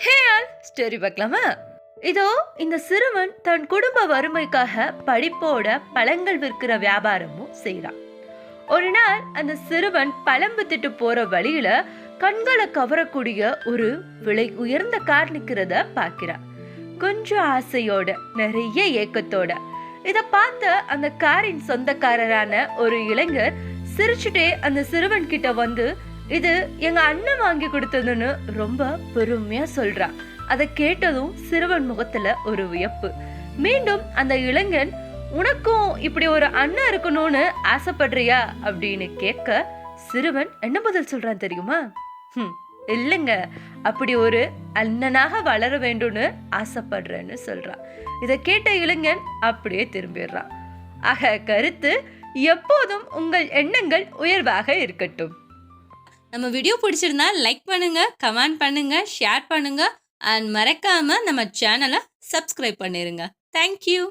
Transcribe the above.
Hey all story பார்க்கலாமா? இதோ இந்த சிறுவன் தன் குடும்ப வறுமைக்காக படிப்போட பழங்கள் விற்கிற வியாபாரமும் செய்யறான். ஒரு நாள் அந்த சிறுவன் பழம் வித்துட்டு போற வழியில கண்களை கவரக்கூடிய ஒரு விலை உயர்ந்த கார் நிக்கிறத பார்க்கிறான். கொஞ்சம் ஆசையோட, நிறைய ஏக்கத்தோட. இத பார்த்த அந்த காரின் சொந்தக்காரரான ஒரு இளைஞர் சிரிச்சுட்டே அந்த சிறுவன் கிட்ட வந்து, இது எங்க அண்ணன் வாங்கி கொடுத்ததுன்னு ரொம்ப பெருமையா சொல்றான். அதை கேட்டதும் சிறுவன் முகத்துல ஒரு வியப்பு. மீண்டும் அந்த இளைஞன், உனக்கும் இப்படி ஒரு அண்ணன் இருக்கணும்னு ஆசைப்படுறியா அப்படின்னு கேட்க, சிறுவன் என்ன பதில் சொல்றான் தெரியுமா? இல்லைங்க, அப்படி ஒரு அண்ணனாக வளர வேண்டும்னு ஆசைப்படுறேன்னு சொல்றான். இதை கேட்ட இளைஞன் அப்படியே திரும்பிடுறான். ஆக கருத்து, எப்போதும் உங்கள் எண்ணங்கள் உயர்வாக இருக்கட்டும். நம்ம வீடியோ பிடிச்சிருந்தா லைக் பண்ணுங்க, கமெண்ட் பண்ணுங்க, ஷேர் பண்ணுங்க அண்ட் மறக்காம நம்ம சேனலை சப்ஸ்கிரைப் பண்ணிருங்க. தேங்க்யூ.